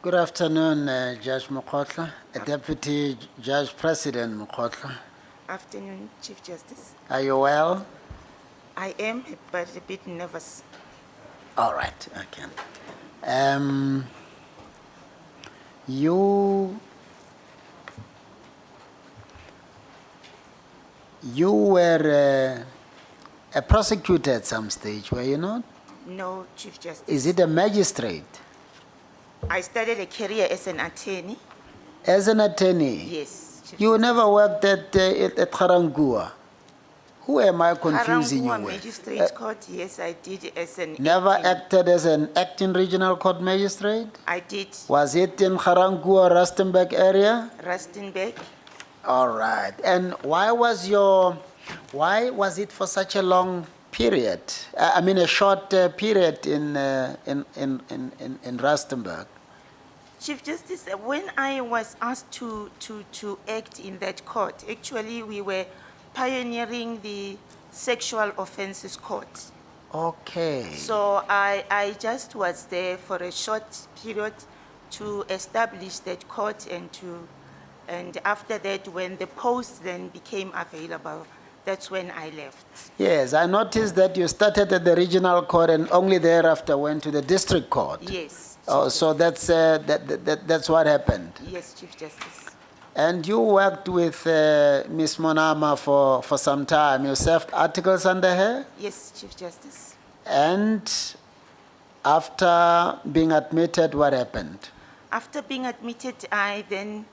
Good afternoon, Judge Mokgohloa, Deputy Judge President Mokgohloa. Afternoon, Chief Justice. Are you well? I am, but a bit nervous. All right, okay. You were a prosecutor at some stage, were you not? No, Chief Justice. Is it a magistrate? I started a career as an attorney. As an attorney? Yes, Chief You Justice. never worked at Garangua? Who am I confusing you Karangua with? Magistrate Court, yes, I did as an Never acting. acted as an acting regional court magistrate? I did Was it in Garangua, Rustenburg area? Rustenburg. All right. And why was it for such a long period? I mean, a short period in Rustenburg. Chief Justice, when I was asked to act in that court, actually we were pioneering the sexual offences court. Okay. So I just was there for a short period to establish that court and after that, when the post then became available, that's when I left. Yes, I noticed that you started at the regional court and only thereafter went to the district court. Yes. Oh, so that's what happened. Yes, Chief Justice. And you worked with Ms. Monama for some time. You served articles under her? Yes, Chief Justice. And after being admitted, what happened? After being admitted, I then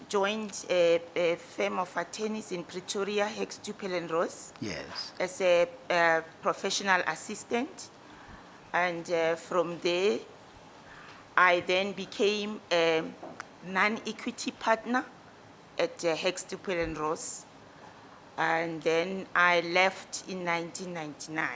joined a firm of attorneys in Pretoria, Hex, Dupel and Ross, Yes. as a professional assistant. And from there, I then became a non-equity partner at Hex, Dupel and Ross. And then I left in 1999.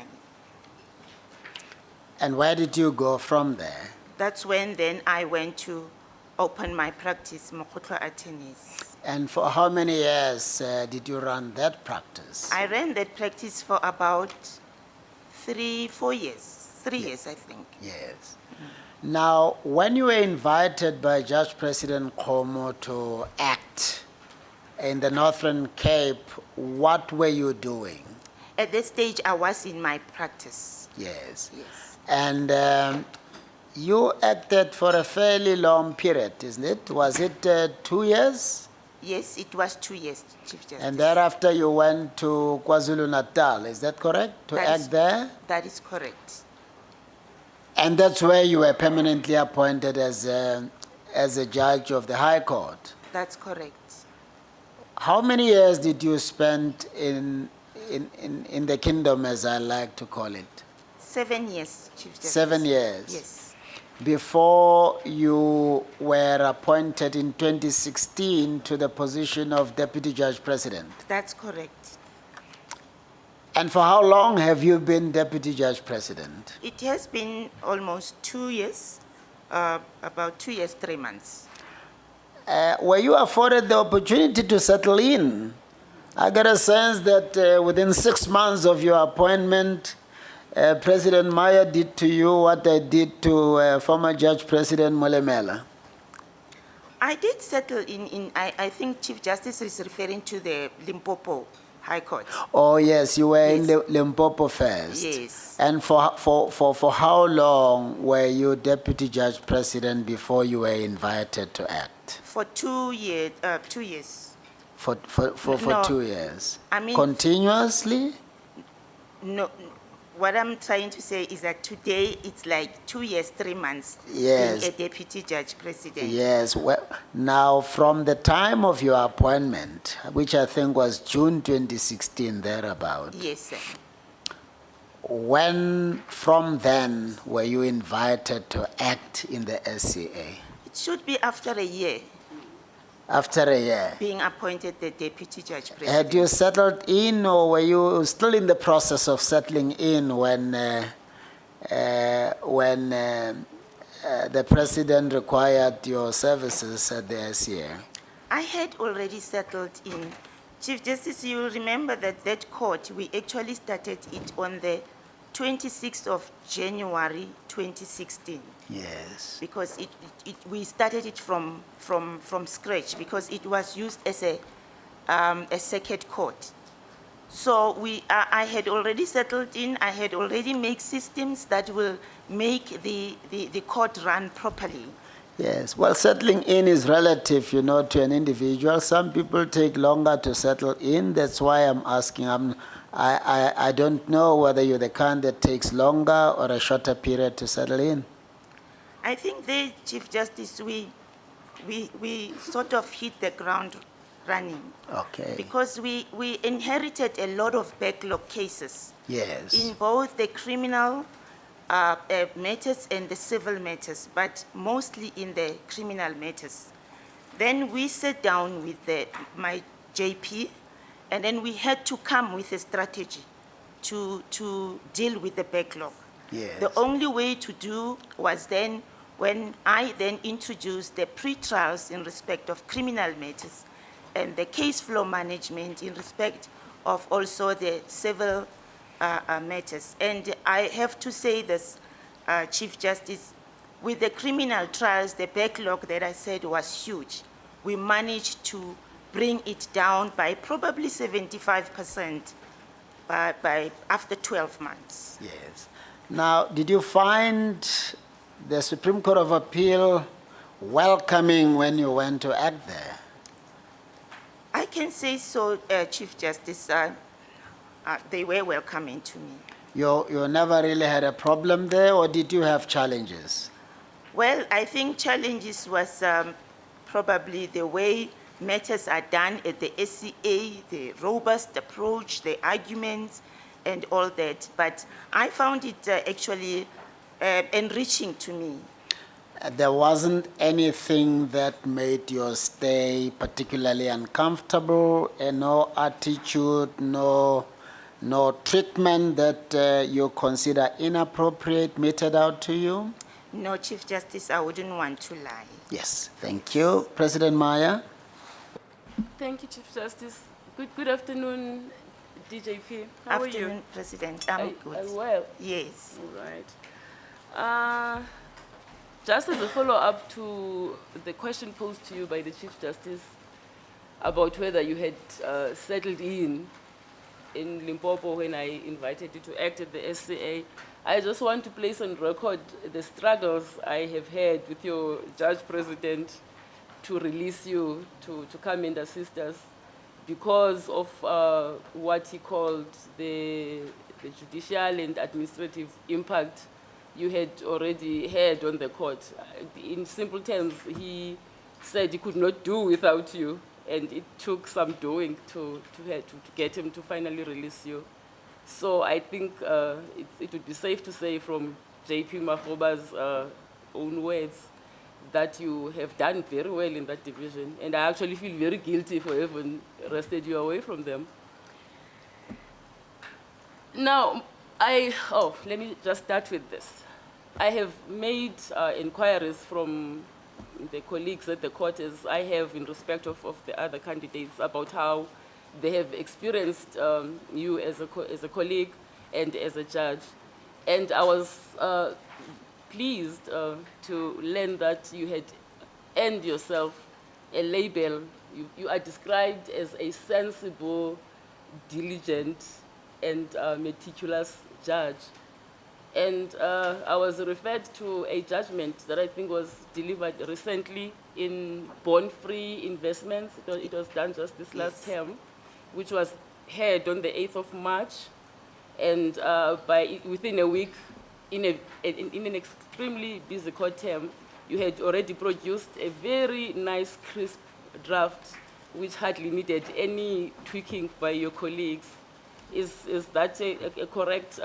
And where did you go from there? That's when then I went to open my practice, Mokgohloa Attorneys. And for how many years did you run that practice? I ran that practice for about 4 years. 3 years, I think. Yes. Now, when you were invited by Judge President Khomo to act in the Northern Cape, what were you doing? At that stage, I was in my practice. Yes. Yes. And you acted for a fairly long period, isn't it? Was it 2 years? Yes, it was 2 years, Chief Justice. And thereafter you went to KwaZulu-Natal, is that correct? To act there? That is correct. And that's where you were permanently appointed as a judge of the High Court. That's correct. How many years did you spend in the kingdom, as I like to call it? 7 years, Chief Justice. 7 years? Yes. Before you were appointed in 2016 to the position of Deputy Judge President. That's correct. And for how long have you been Deputy Judge President? It has been almost 2 years, about 2 years, 3 months. Were you afforded the opportunity to settle in? I get a sense that within 6 months of your appointment, President Maya did to you what I did to former Judge President Molemela. I did settle I think Chief Justice is referring to the Limpopo High Court. Oh yes, you were in Yes. Limpopo first. Yes. And for how long were you Deputy Judge President before you were invited to act? For 2 years, 2 years. For No. 2 years? I mean- Continuously? No, what I'm trying to say is that today it's like 2 years, 3 months Yes. being a Deputy Judge President. Yes. Well, now, from the time of your appointment, which I think was June 2016, thereabout, Yes, sir. when from then were you invited to act in the SCA? It should be after a year After a year. being appointed the Deputy Judge President. Had you settled in, or were you still in the process of settling in when the President required your services at the SCA? I had already settled in. Chief Justice, you will remember that court, we actually started it on the 26th of January 2016. Yes. Because we started it from scratch because it was used as a circuit court. So I had already settled in, I had already made systems that will make the court run properly. Yes. Well, settling in is relative, you know, to an individual. Some people take longer to settle in. That's why I'm asking. I don't know whether you're the kind that takes longer or a shorter period to settle in. I think the Chief Justice, we sort of hit the ground running. Okay. Because we inherited a lot of backlog cases. Yes. In both the criminal matters and the civil matters, but mostly in the criminal matters. Then we sat down with my JP, and then we had to come with a strategy to deal with the backlog. Yes. The only way to do was then when I then introduced the pre-trials in respect of criminal matters and the case flow management in respect of also the civil matters. And I have to say this, Chief Justice, with the criminal trials, the backlog that I said was huge. We managed to bring it down by probably 75% by after 12 months. Yes. Now, did you find the Supreme Court of Appeal welcoming when you went to act there? I can say so, Chief Justice. They were welcoming to me. You never really had a problem there, or did you have challenges? Well, I think challenges was probably the way matters are done at the SCA, the robust approach, the arguments, and all that. But I found it actually enriching to me. There wasn't anything that made your stay particularly uncomfortable, no attitude, no treatment that you consider inappropriate meted out to you? No, Chief Justice, I wouldn't want to lie. Yes, thank you. President Maya? Thank you, Chief Justice. Good afternoon, DJP. How are you? Afternoon, President. I'm good. Well. Yes. All right. Just as a follow-up to the question posed to you by the Chief Justice about whether you had settled in Limpopo when I invited you to act at the SCA, I just want to place on record the struggles I have had with your Judge President to release you, to come and assist us because of what he called the judicial and administrative impact you had already had on the court. In simple terms, he said he could not do without you, and it took some doing to get him to finally release you. So I think it would be safe to say from JP Mokgohloa's own words that you have done very well in that division, and I actually feel very guilty for having wrested you away from them. Now, let me just start with this. I have made inquiries from the colleagues at the court, as I have in respect of the other candidates, about how they have experienced you as a colleague and as a judge. And I was pleased to learn that you had earned yourself a label. You are described as a sensible, diligent, and meticulous judge. And I was referred to a judgment that I think was delivered recently in bond-free investments. It was done just this last term, which was heard on the 8th of March. And within a week, in an extremely busy court term, you had already produced a very nice, crisp draft, which hardly needed any tweaking by your colleagues. Is that a correct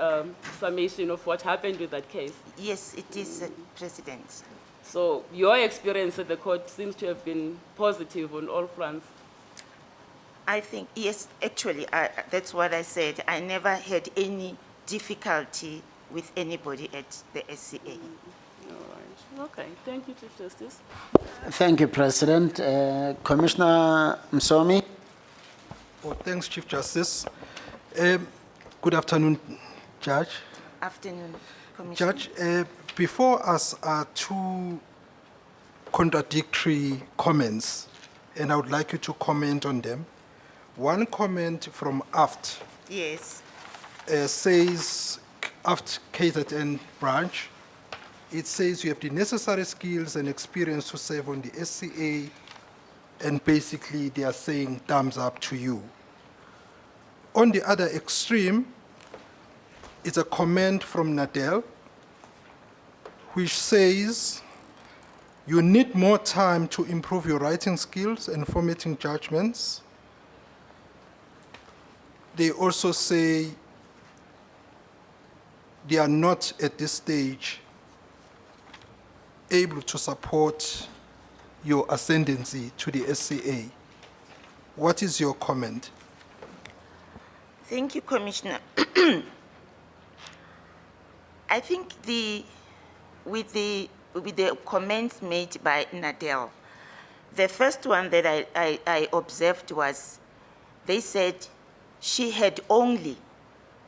summation of what happened with that case? Yes, it is, President. So your experience at the court seems to have been positive on all fronts. I think, yes, actually, that's what I said. I never had any difficulty with anybody at the SCA. All right. Okay. Thank you, Chief Justice. Thank you, President. Commissioner Msomi? Oh, thanks, Chief Justice. Good afternoon, Judge. Afternoon, Commissioner. Judge, Before us are two contradictory comments, and I would like you to comment on them. One comment from AFT Yes. says, AFT KZN branch, it says you have the necessary skills and experience to serve on the SCA, and basically they are saying thumbs up to you. On the other extreme, it's a comment from Nadel, which says you need more time to improve your writing skills and formatting judgments. They also say they are not at this stage able to support your ascendancy to the SCA. What is your comment? Thank you, Commissioner. I think with the comments made by Nadel, the first one that I observed was, they said she had only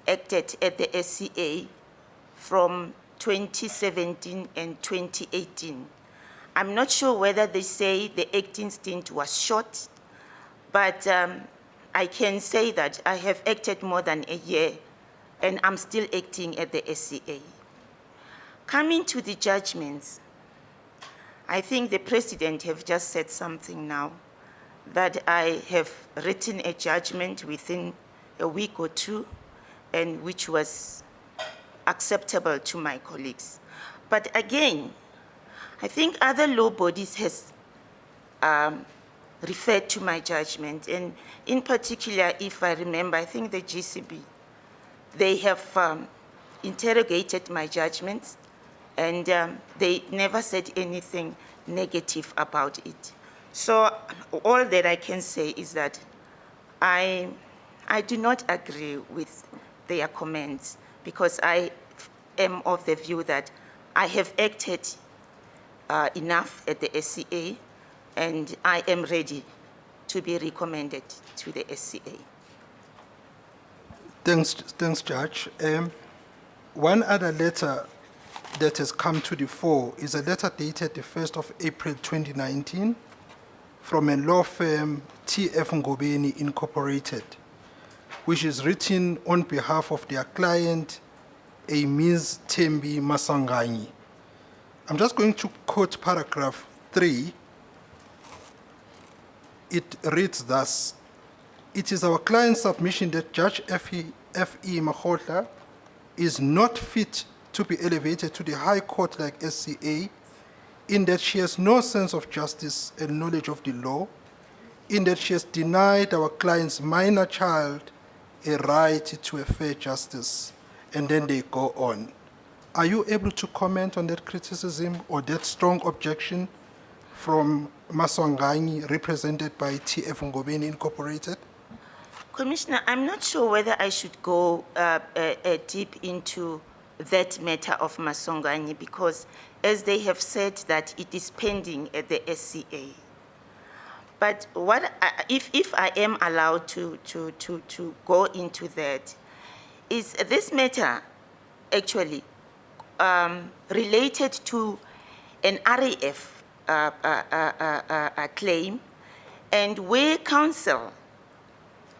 acted at the SCA from 2017 and 2018. I'm not sure whether they say the acting stint was short, but I can say that I have acted more than a year and I'm still acting at the SCA. Coming to the judgments, I think the President have just said something now, that I have written a judgment within a week or two, and which was acceptable to my colleagues. But again, I think other law bodies has referred to my judgment, and in particular, if I remember, I think the GCB, they have interrogated my judgments, and they never said anything negative about it. So all that I can say is that I do not agree with their comments, because I am of the view that I have acted enough at the SCA, and I am ready to be recommended to the SCA. Thanks, Judge. One other letter that has come to the fore is a letter dated the 1st of April 2019 from a law firm, TF Ngobeni Incorporated, which is written on behalf of their client, a Ms. Thembi Masanganyi. I'm just going to quote paragraph 3. It reads thus: it is our client's submission that Judge F.E. Mokgohloa is not fit to be elevated to the High Court like SCA, in that she has no sense of justice and knowledge of the law, in that she has denied our client's minor child a right to a fair justice, and then they go on. Are you able to comment on that criticism or that strong objection from Masanganyi, represented by TF Ngobeni Incorporated? Commissioner, I'm not sure whether I should go deep into that matter of Masanganyi, because as they have said that it is pending at the SCA. But what if I am allowed to go into that, is this matter actually related to an RAF claim, and where counsel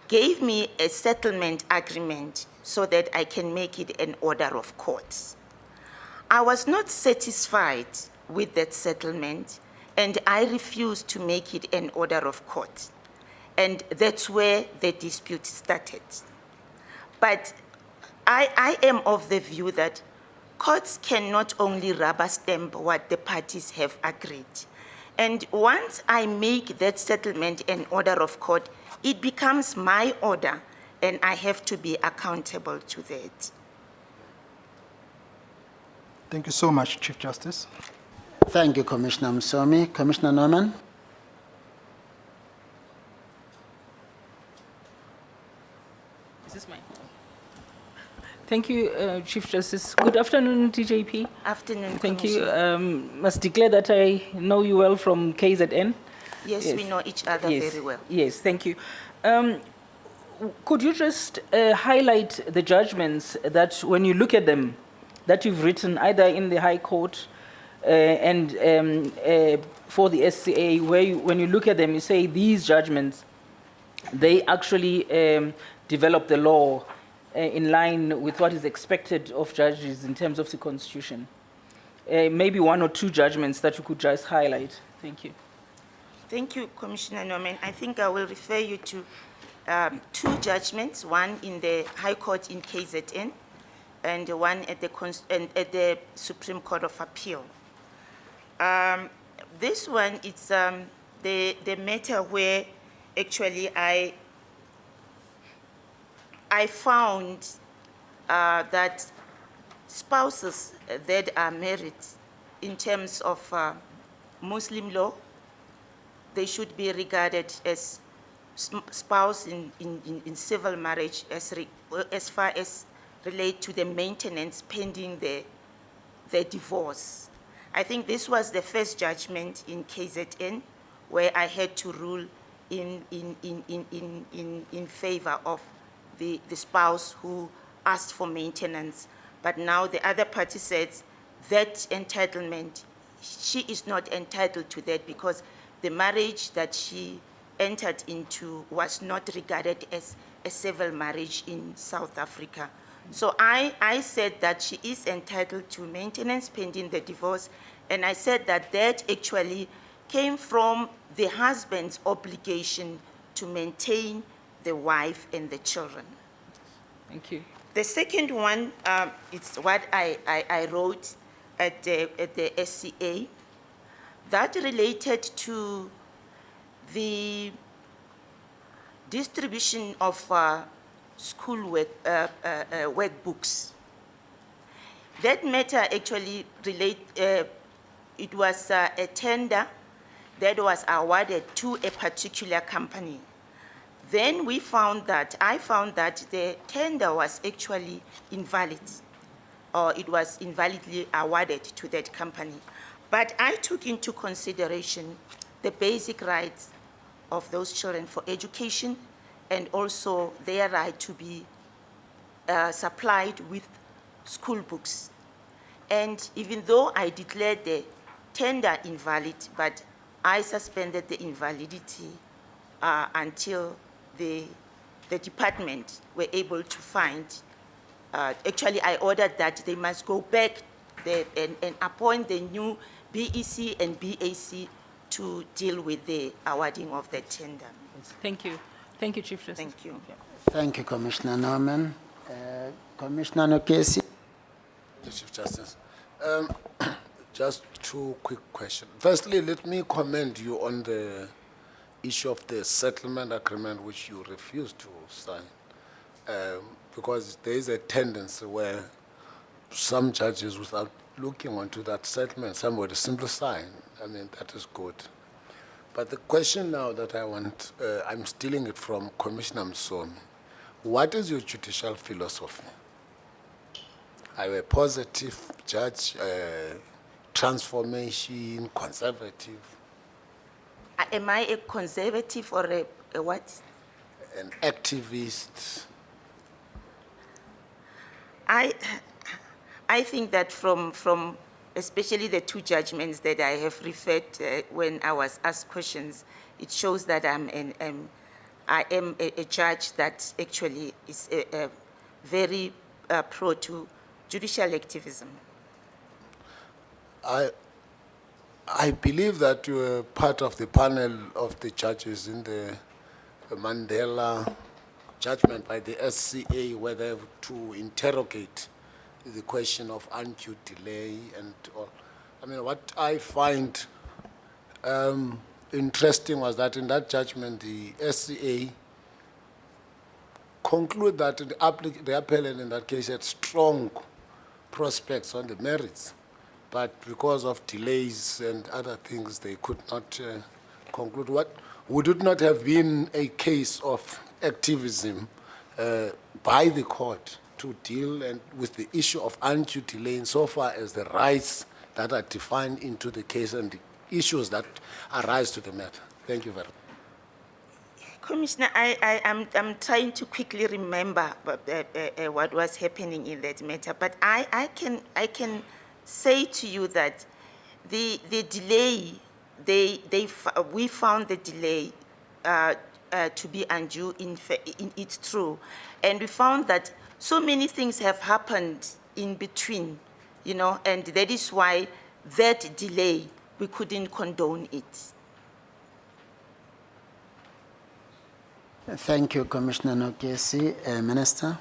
gave me a settlement agreement so that I can make it an order of court. I was not satisfied with that settlement, and I refused to make it an order of court. And that's where the dispute started. But I am of the view that courts can not only rubber stamp what the parties have agreed. And once I make that settlement an order of court, it becomes my order, and I have to be accountable to that. Thank you so much, Chief Justice. Thank you, Commissioner Msomi. Commissioner Norman? Is this mine? Thank you, Chief Justice. Good afternoon, DJP. Afternoon, Thank you. Commissioner. Must declare that I know you well from KZN. Yes, we know each other very well. Yes, thank you. Could you just highlight the judgments that, when you look at them, that you've written either in the High Court and for the SCA, where when you look at them, you say these judgments, they actually develop the law in line with what is expected of judges in terms of the Constitution? Maybe one or two judgments that you could just highlight. Thank you. Thank you, Commissioner Norman. I think I will refer you to two judgments, one in the High Court in KZN and one at the Supreme Court of Appeal. This one, it's the matter where actually I found that spouses that are married in terms of Muslim law, they should be regarded as spouse in civil marriage as far as relate to the maintenance pending the divorce. I think this was the first judgment in KZN where I had to rule in favor of the spouse who asked for maintenance. But now the other party says that entitlement, she is not entitled to that because the marriage that she entered into was not regarded as a civil marriage in South Africa. So I said that she is entitled to maintenance pending the divorce, and I said that that actually came from the husband's obligation to maintain the wife and the children. Thank you. The second one, it's what I wrote at the SCA that related to the distribution of school workbooks. That matter actually it was a tender that was awarded to a particular company. Then I found that the tender was actually invalid, or it was invalidly awarded to that company. But I took into consideration the basic rights of those children for education and also their right to be supplied with school books. And even though I declared the tender invalid, but I suspended the invalidity until the department were able to find. Actually, I ordered that they must go back and appoint the new BEC and BAC to deal with the awarding of the tender. Thank you. Thank you, Chief Justice. Thank you. Thank you, Commissioner Norman. Commissioner Nokesi. Chief Justice. Just two quick questions. Firstly, let me commend you on the issue of the settlement agreement which you refused to sign, because there is a tendency where some judges, without looking onto that settlement, somebody simply sign. I mean, that is good. But the question now that I want, I'm stealing it from Commissioner Msomi. What is your judicial philosophy? Are you a positive judge, transformation, conservative? Am I a conservative or a what? An activist? I think that from especially the two judgments that I have referred when I was asked questions, it shows that I am a judge that actually is very pro to judicial activism. I believe that you were part of the panel of the judges in the Mandela judgment by the SCA, where they have to interrogate the question of undue delay and all. I mean, what I find interesting was that in that judgment, the SCA conclude that the appellant in that case had strong prospects on the merits, but because of delays and other things, they could not conclude. What would it not have been a case of activism by the court to deal with the issue of undue delay insofar as the rights that are defined into the case and the issues that arise to the matter? Thank you very much. Commissioner, I'm trying to quickly remember what was happening in that matter, but I can say to you that the delay, we found the delay to be undue. It's true, and we found that so many things have happened in between, you know, and that is why that delay, we couldn't condone it. Thank you, Commissioner Nokesi. Minister?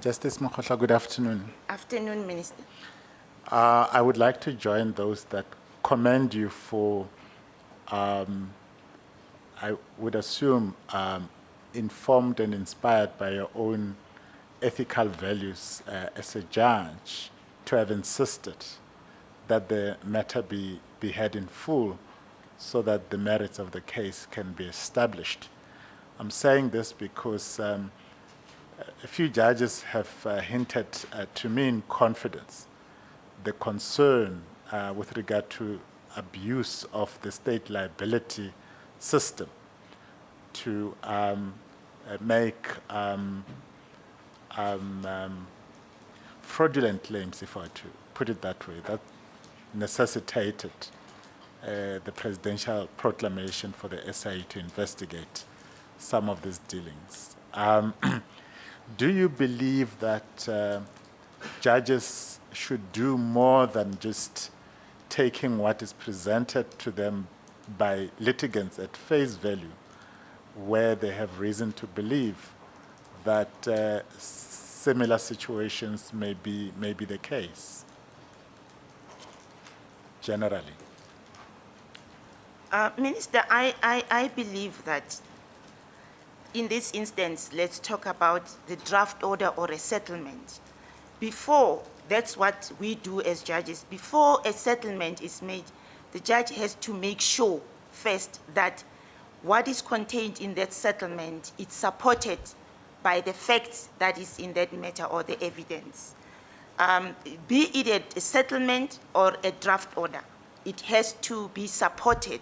Justice Mokgohloa, good afternoon. Afternoon, Minister. I would like to join those that commend you for, I would assume, informed and inspired by your own ethical values as a judge to have insisted that the matter be heard in full so that the merits of the case can be established. I'm saying this because a few judges have hinted to me in confidence the concern with regard to abuse of the state liability system to make fraudulent claims, if I were to put it that way, that necessitated the presidential proclamation for the SIE to investigate some of these dealings. Do you believe that judges should do more than just taking what is presented to them by litigants at face value, where they have reason to believe that similar situations may be the case, generally? Minister, I believe that in this instance, let's talk about the draft order or a settlement. Before, that's what we do as judges. Before a settlement is made, the judge has to make sure first that what is contained in that settlement is supported by the facts that is in that matter or the evidence. Be it a settlement or a draft order, it has to be supported.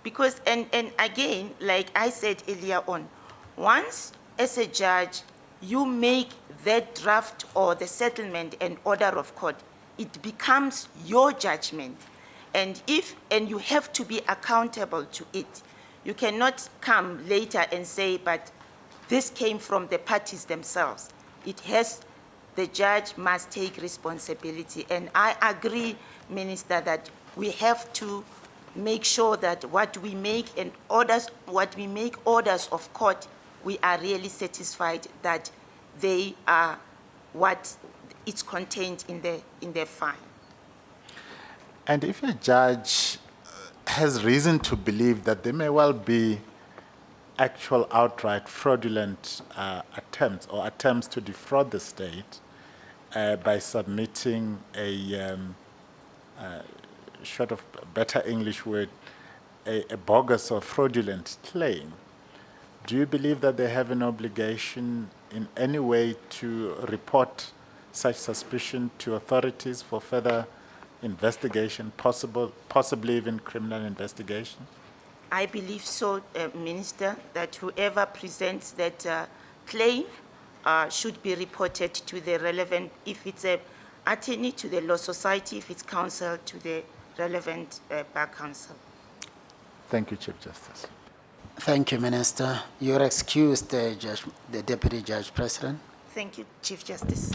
Because, and again, like I said earlier on, once as a judge, you make that draft or the settlement an order of court, it becomes your judgment. And you have to be accountable to it. You cannot come later and say, but this came from the parties themselves. The judge must take responsibility. And I agree, Minister, that we have to make sure that what we make orders of court, we are really satisfied that they are what is contained in the file. And if a judge has reason to believe that there may well be actual outright fraudulent attempts or attempts to defraud the state by submitting a short of better English word, a bogus or fraudulent claim, do you believe that they have an obligation in any way to report such suspicion to authorities for further investigation, possibly even criminal investigation? I believe so, Minister, that whoever presents that claim should be reported to the relevant, if it's an attorney, to the Law Society, if it's counsel, to the relevant bar counsel. Thank you, Chief Justice. Thank you, Minister. You're excused, the Deputy Judge President. Thank you, Chief Justice.